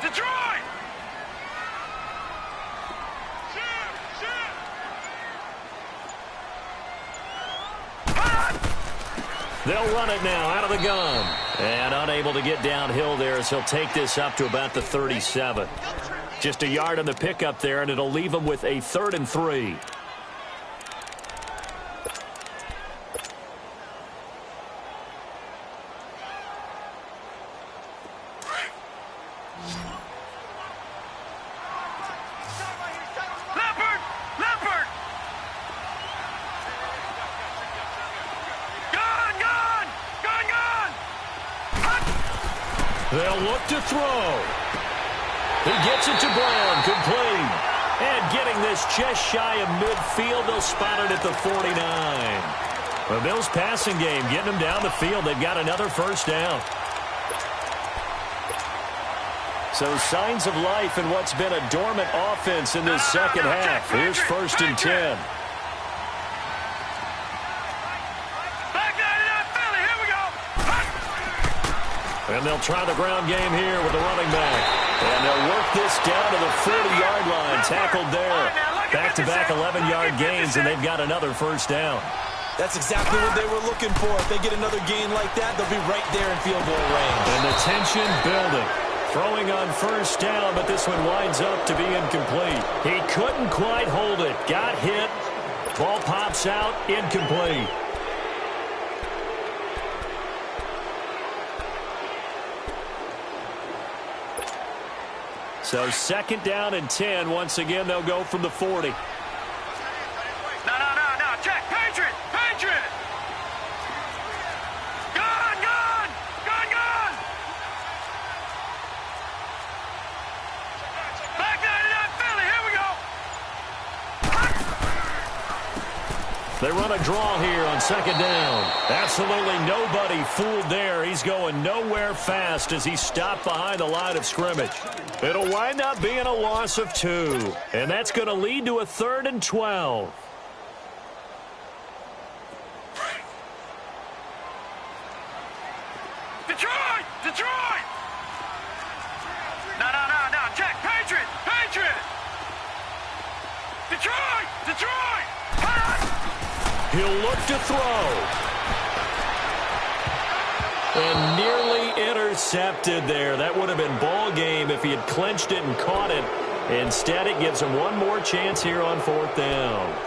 Detroit! They'll run it now out of the gun. And unable to get downhill there as he'll take this up to about the 37. Just a yard on the pickup there, and it'll leave him with a 3rd and 3. They'll look to throw. He gets it to Brown, complete. And getting this just shy of midfield, they'll spot it at the 49. The Bills passing game, getting them down the field. They've got another first down. So signs of life in what's been a dormant offense in this second half. Here's 1st and 10. And they'll try the ground game here with the running back. And they'll work this down to the 40-yard line. Tackled there. Back-to-back 11-yard gains, and they've got another first down. That's exactly what they were looking for. If they get another gain like that, they'll be right there in field goal range. And the tension building. Throwing on first down, but this one winds up to be incomplete. He couldn't quite hold it. Got hit. Ball pops out. Incomplete. So 2nd down and 10. Once again, they'll go from the 40. No. Check. Patriot. Gun. Back 99, Philly. Here we go. They run a draw here on 2nd down. Absolutely nobody fooled there. He's going nowhere fast as he stopped behind the line of scrimmage. It'll wind up being a loss of 2. And that's going to lead to a 3rd and 12. Detroit! No. Check. Patriot! Detroit! He'll look to throw. And nearly intercepted. intercepted there. That would have been ball game if he had clinched it and caught it. Instead, it gives him one more chance here on 4th down.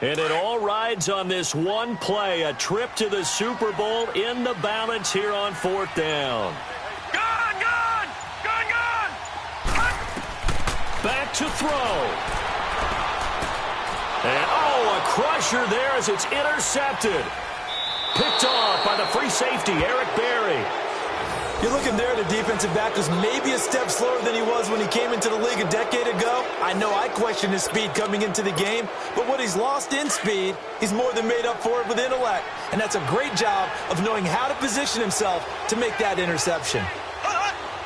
And it all rides on this one play, a trip to the Super Bowl in the balance here on 4th down. Gone! Back to throw. And, a crusher there as it's intercepted. Picked off by the free safety, Eric Berry. You're looking there at a defensive back who's maybe a step slower than he was when he came into the league a decade ago. I know I questioned his speed coming into the game, but what he's lost in speed, he's more than made up for it with intellect. And that's a great job of knowing how to position himself to make that interception.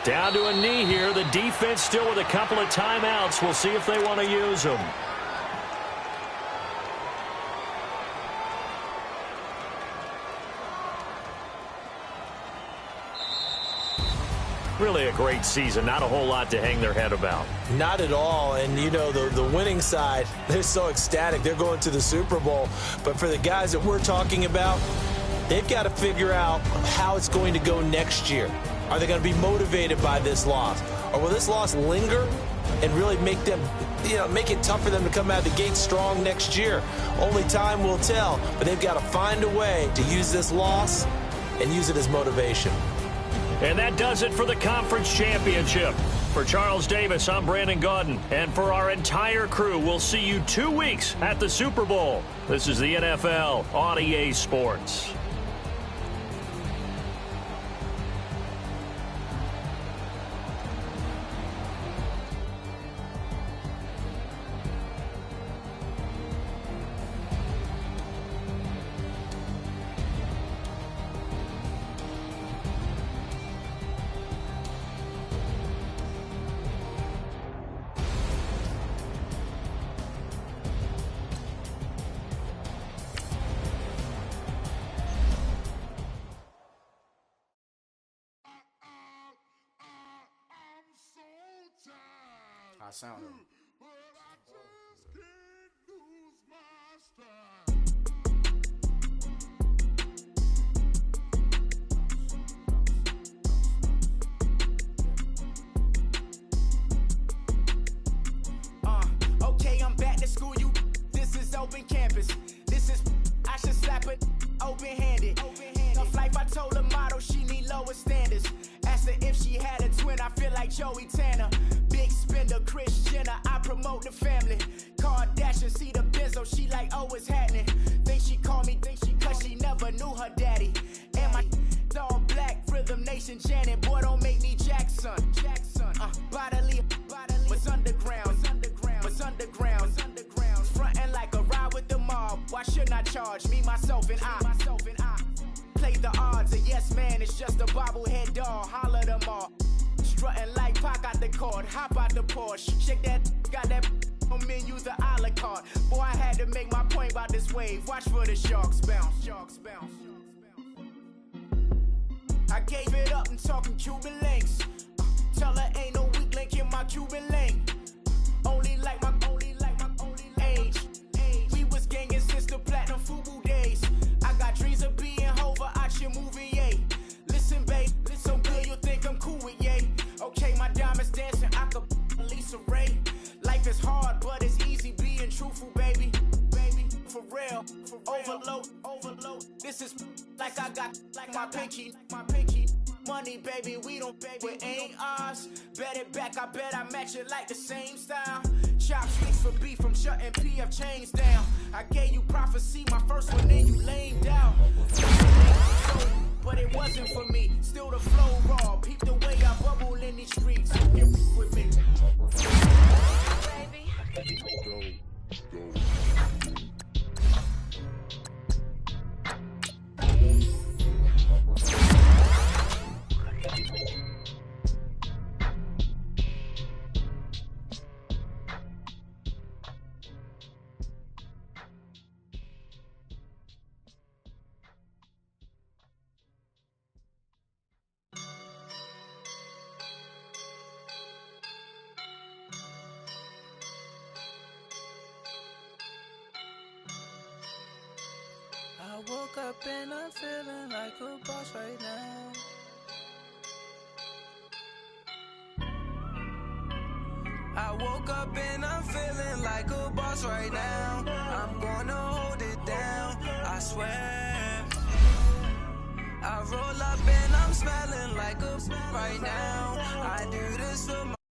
Down to a knee here. The defense still with a couple of timeouts. We'll see if they want to use them. Really a great season. Not a whole lot to hang their head about. Not at all. And, you know, the winning side, they're so ecstatic. They're going to the Super Bowl. But for the guys that we're talking about, they've got to figure out how it's going to go next year. Are they going to be motivated by this loss? Or will this loss linger and really make them, make it tough for them to come out of the gate strong next year? Only time will tell. But they've got to find a way to use this loss and use it as motivation. And that does it for the conference championship. For Charles Davis, I'm Brandon Gaudin. And for our entire crew, we'll see you 2 weeks at the Super Bowl. This is the NFL on EA Sports. I sound him. Okay, I'm back to school. This is open campus. This is I should slap it open-handed. Tough life, I told her motto she need lower standards. Asked her if she had a twin. I feel like Joey Tanner. Big spender, Kris Jenner, I promote the family. Kardashian, see the Benzo, she like, oh, it's happening. Think she call me, cause she never knew her daddy. And my all black, Rhythm Nation, Janet, boy, don't make me Jackson. Bodily, was underground. Frontin' like a ride with the mob. Why shouldn't I charge me, myself, and I? Play the odds, a yes man, it's just a bobblehead doll. Holler them all. Strutting like Pac out the court, hop out the Porsche. Shake that, got that on menu, the a la carte. Boy, I had to make my point about this wave. Watch for the sharks bounce. I gave it up and talking Cuban links. Tell her ain't no weak link in my Cuban link. Only like my age. We was gangin' since the platinum FUBU days. I got dreams of being Hova out your movie, yay. Listen, babe, so good you think I'm cool with yay. Okay, my diamonds dancing, I could Lisa Ray. Life is hard, but it's easy being truthful, baby. For real, overload. This is like I got like my pinky. Money, baby, we don't pay, it ain't ours. Bet it back, I bet I match it like the same style. Chopsticks for beef from shutting PF chains down. I gave you prophecy, my first one, then you laid down. But it wasn't for me, still the flow raw. Peep the way I bubble in these streets. Get with me. Baby. woke up and I'm feeling like a boss right now. I woke up and I'm feeling like a boss right now. I'm gonna hold it down, I swear. I roll up and I'm smelling like a right now. I do this for my